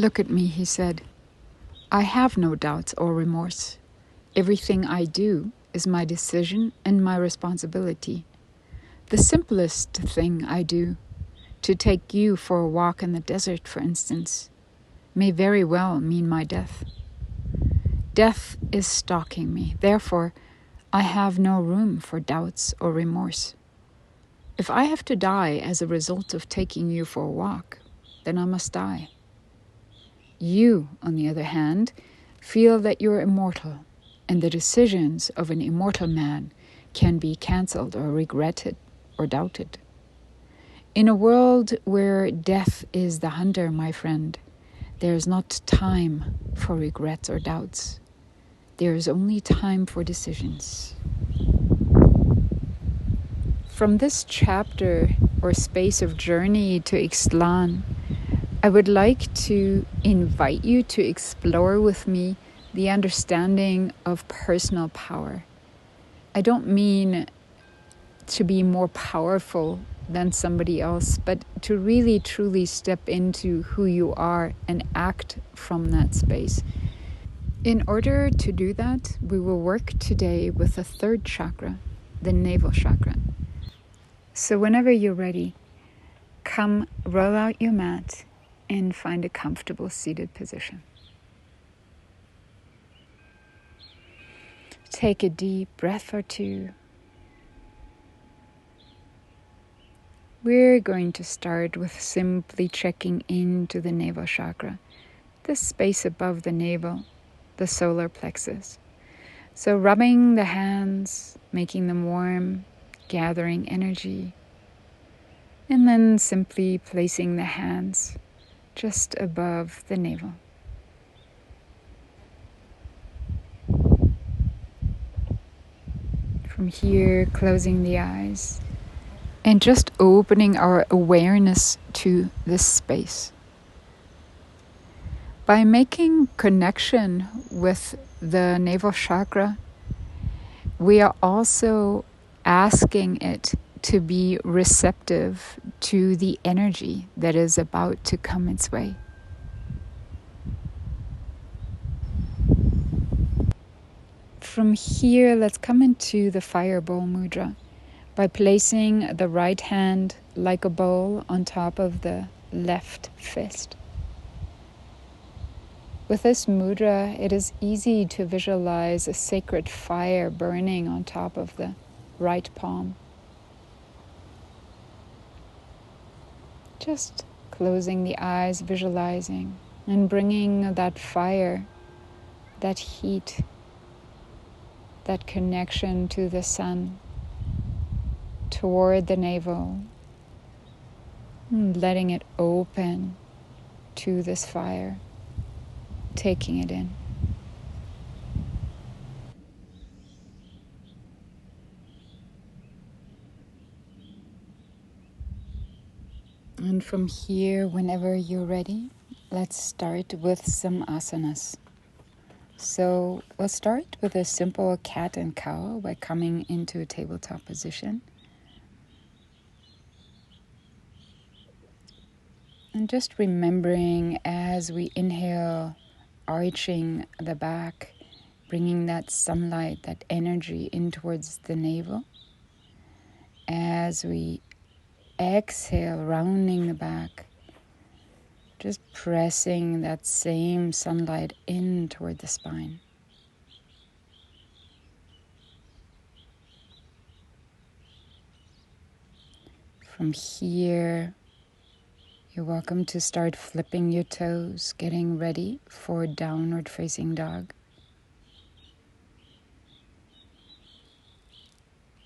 "Look at me," he said. "I have no doubts or remorse. Everything I do is my decision and my responsibility. The simplest thing I do, to take you for a walk in the desert, for instance, may very well mean my death. Death is stalking me. Therefore, I have no room for doubts or remorse. If I have to die as a result of taking you for a walk, then I must die. You, on the other hand, feel that you're immortal, and the decisions of an immortal man can be cancelled or regretted or doubted. In a world where death is the hunter, my friend, there is not time for regrets or doubts. There is only time for decisions." From this chapter or space of journey to Ixtlan, I would like to invite you to explore with me the understanding of personal power. I don't mean to be more powerful than somebody else, but to really truly step into who you are and act from that space. In order to do that, we will work today with the third chakra, the navel chakra. So whenever you're ready, come roll out your mat and find a comfortable seated position. Take a deep breath or two. We're going to start with simply checking into the navel chakra, the space above the navel, the solar plexus. So rubbing the hands, making them warm, gathering energy, and then simply placing the hands just above the navel. From here, closing the eyes and just opening our awareness to this space. By making connection with the navel chakra, we are also asking it to be receptive to the energy that is about to come its way. From here, let's come into the fireball mudra by placing the right hand like a bowl on top of the left fist. With this mudra, it is easy to visualize a sacred fire burning on top of the right palm. Just closing the eyes, visualizing, and bringing that fire, that heat, that connection to the sun toward the navel, and letting it open to this fire, taking it in. And from here, whenever you're ready, let's start with some asanas. So we'll start with a simple cat and cow by coming into a tabletop position. And just remembering as we inhale, arching the back, bringing that sunlight, that energy in towards the navel. As we exhale, rounding the back, just pressing that same sunlight in toward the spine. From here, you're welcome to start flipping your toes, getting ready for downward facing dog.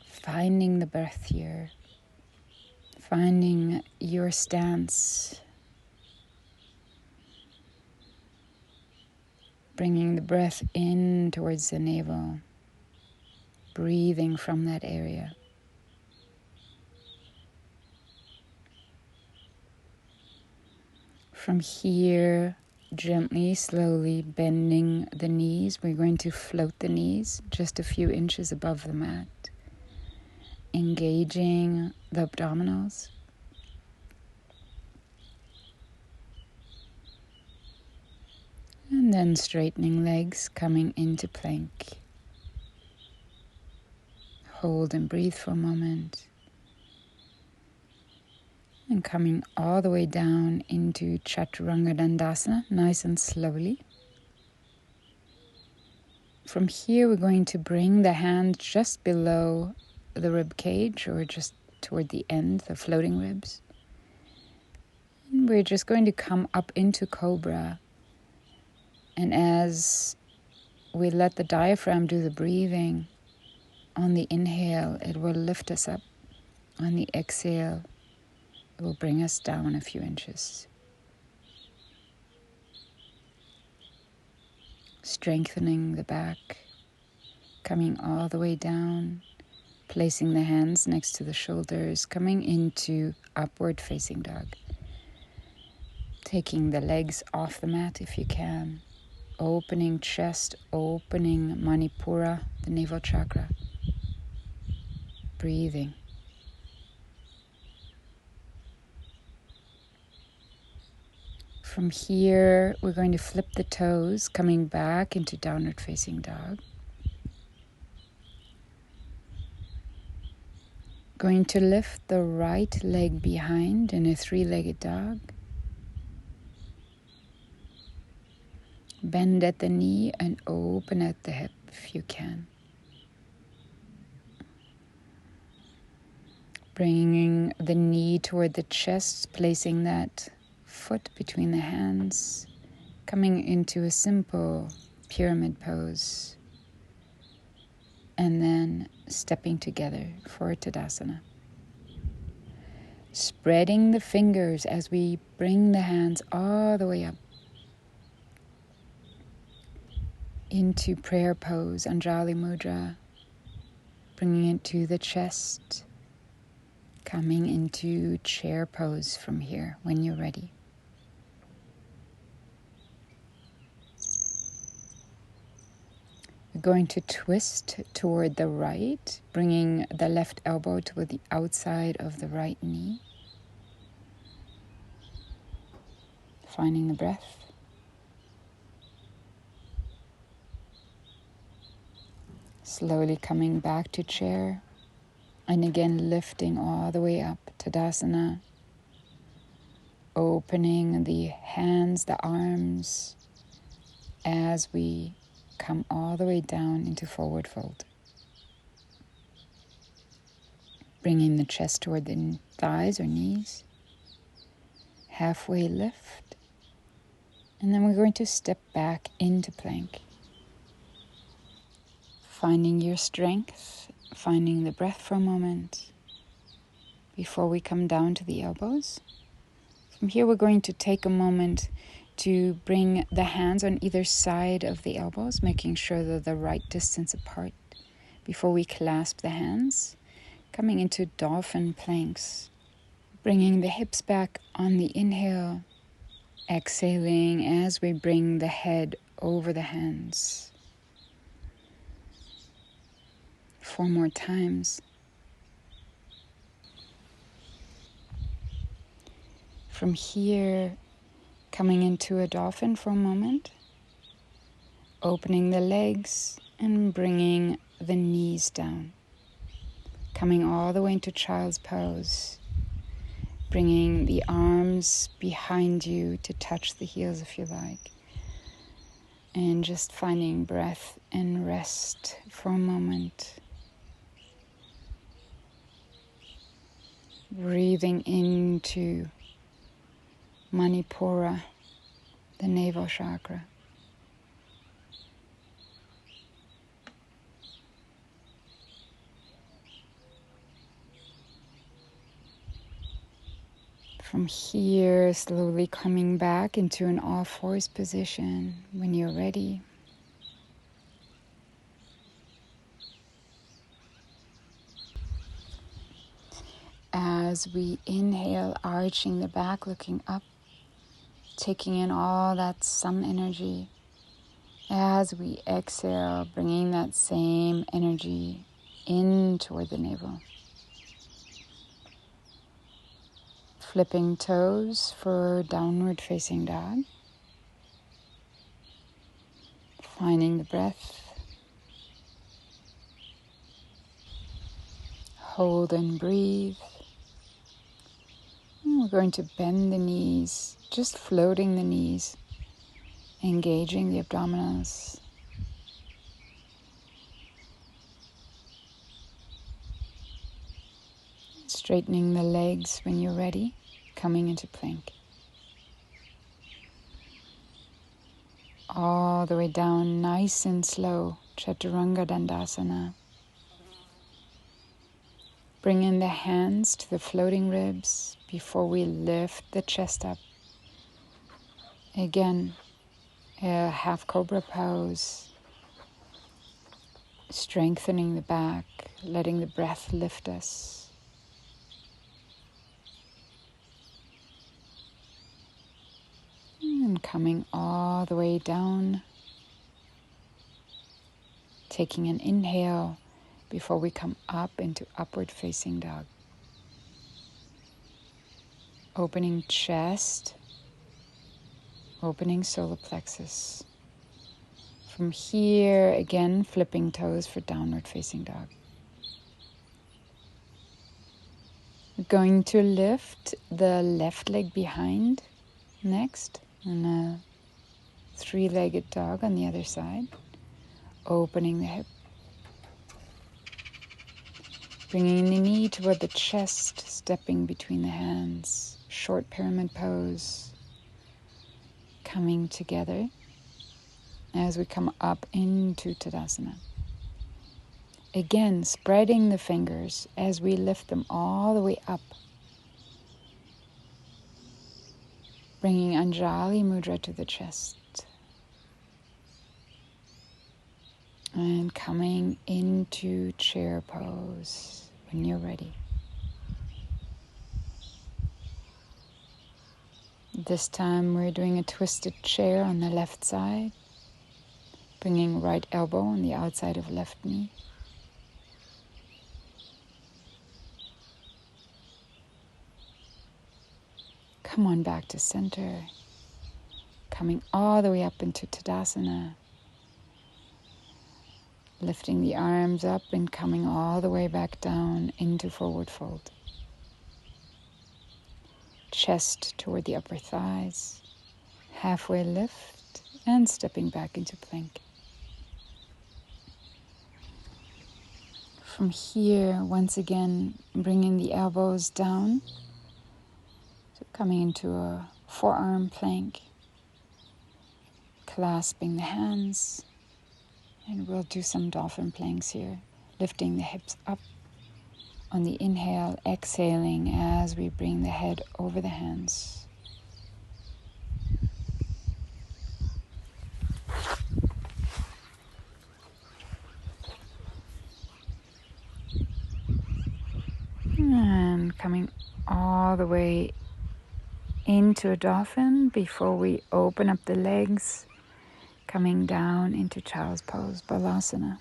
Finding the breath here, finding your stance, bringing the breath in towards the navel, breathing from that area. From here, gently, slowly bending the knees. We're going to float the knees just a few inches above the mat, engaging the abdominals. And then straightening legs, coming into plank. Hold and breathe for a moment. And coming all the way down into Chaturanga Dandasana, nice and slowly. From here, we're going to bring the hand just below the rib cage, or just toward the end, the floating ribs. And we're just going to come up into Cobra. And as we let the diaphragm do the breathing, on the inhale, it will lift us up. On the exhale, it will bring us down a few inches. Strengthening the back, coming all the way down, placing the hands next to the shoulders, coming into upward facing dog. Taking the legs off the mat if you can. Opening chest, opening Manipura, the navel chakra. Breathing. From here, we're going to flip the toes, coming back into downward facing dog. Going to lift the right leg behind in a three-legged dog. Bend at the knee and open at the hip if you can. Bringing the knee toward the chest, placing that foot between the hands, coming into a simple pyramid pose, and then stepping together for Tadasana. Spreading the fingers as we bring the hands all the way up into prayer pose, Anjali Mudra, bringing it to the chest, coming into chair pose from here when you're ready. We're going to twist toward the right, bringing the left elbow toward the outside of the right knee. Finding the breath. Slowly coming back to chair. And again lifting all the way up, Tadasana. Opening the hands, the arms, as we come all the way down into forward fold. Bringing the chest toward the thighs or knees. Halfway lift. And then we're going to step back into plank. Finding your strength, finding the breath for a moment before we come down to the elbows. From here we're going to take a moment to bring the hands on either side of the elbows, making sure they're the right distance apart before we clasp the hands, coming into dolphin planks, bringing the hips back on the inhale, exhaling as we bring the head over the hands. 4 more times. From here, coming into a dolphin for a moment, opening the legs and bringing the knees down, coming all the way into child's pose, bringing the arms behind you to touch the heels if you like, and just finding breath and rest for a moment. Breathing into Manipura, the navel chakra. From here, slowly coming back into an all-fours position when you're ready. As we inhale, arching the back, looking up, taking in all that sun energy. As we exhale, bringing that same energy in toward the navel. Flipping toes for downward facing dog. Finding the breath. Hold and breathe. And we're going to bend the knees, just floating the knees, engaging the abdominals. Straightening the legs when you're ready, coming into plank. All the way down, nice and slow, Chaturanga Dandasana. Bring in the hands to the floating ribs before we lift the chest up. Again, a half cobra pose. Strengthening the back, letting the breath lift us. And coming all the way down. Taking an inhale before we come up into upward facing dog. Opening chest, opening solar plexus. From here, again, flipping toes for downward facing dog. We're going to lift the left leg behind next, and a three-legged dog on the other side. Opening the hip. Bringing the knee toward the chest, stepping between the hands. Short pyramid pose. Coming together as we come up into Tadasana. Again, spreading the fingers as we lift them all the way up. Bringing Anjali Mudra to the chest. And coming into chair pose when you're ready. This time we're doing a twisted chair on the left side. Bringing right elbow on the outside of left knee. Come on back to center. Coming all the way up into Tadasana. Lifting the arms up and coming all the way back down into forward fold. Chest toward the upper thighs. Halfway lift and stepping back into plank. From here, once again, bringing the elbows down. So coming into a forearm plank. Clasping the hands. And we'll do some dolphin planks here. Lifting the hips up on the inhale, exhaling as we bring the head over the hands. And coming all the way into a dolphin before we open up the legs. Coming down into child's pose, Balasana.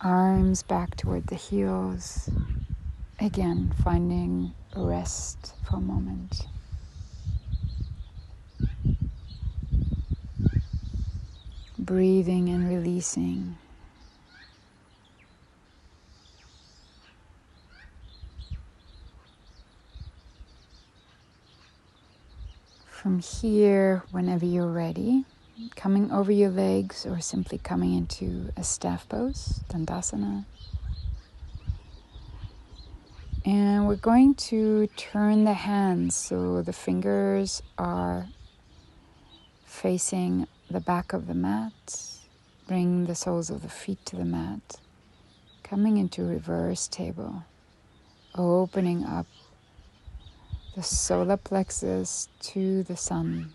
Arms back toward the heels. Again, finding rest for a moment. Breathing and releasing. From here, whenever you're ready, coming over your legs or simply coming into a staff pose, Dandasana. And we're going to turn the hands so the fingers are facing the back of the mat. Bring the soles of the feet to the mat. Coming into reverse table, opening up the solar plexus to the sun.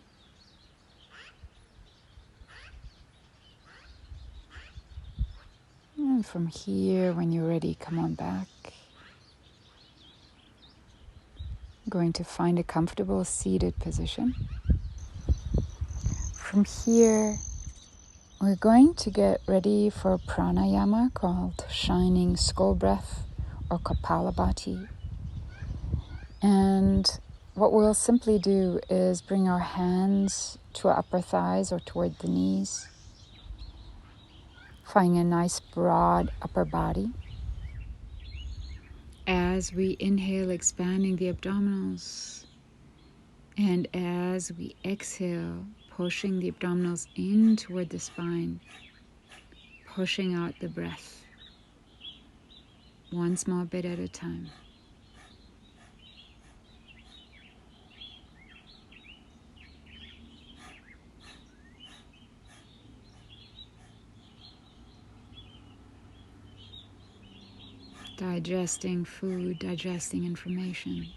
And from here, when you're ready, come on back. Going to find a comfortable seated position. From here, we're going to get ready for a pranayama called shining skull breath or Kapalabhati. And what we'll simply do is bring our hands to our upper thighs or toward the knees. Finding a nice broad upper body. As we inhale, expanding the abdominals. And as we exhale, pushing the abdominals in toward the spine, pushing out the breath. One small bit at a time. Digesting food, digesting information.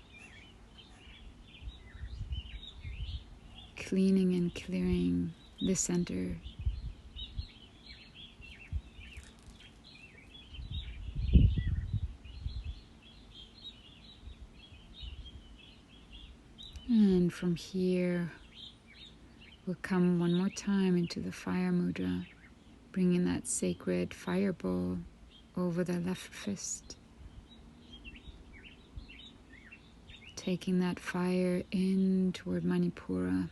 Cleaning and clearing the center. And from here, we'll come one more time into the fire mudra, bringing that sacred fire bowl over the left fist. Taking that fire in toward Manipura,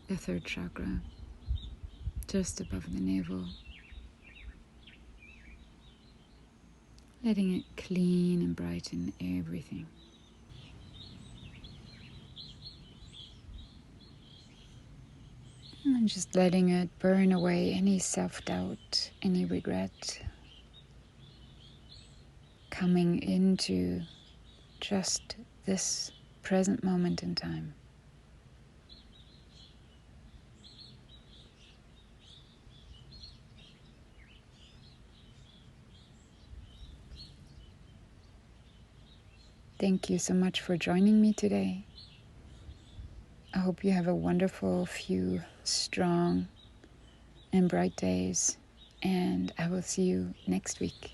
the third chakra, just above the navel. Letting it clean and brighten everything. And just letting it burn away any self-doubt, any regret. Coming into just this present moment in time. Thank you so much for joining me today. I hope you have a wonderful few strong and bright days, and I will see you next week.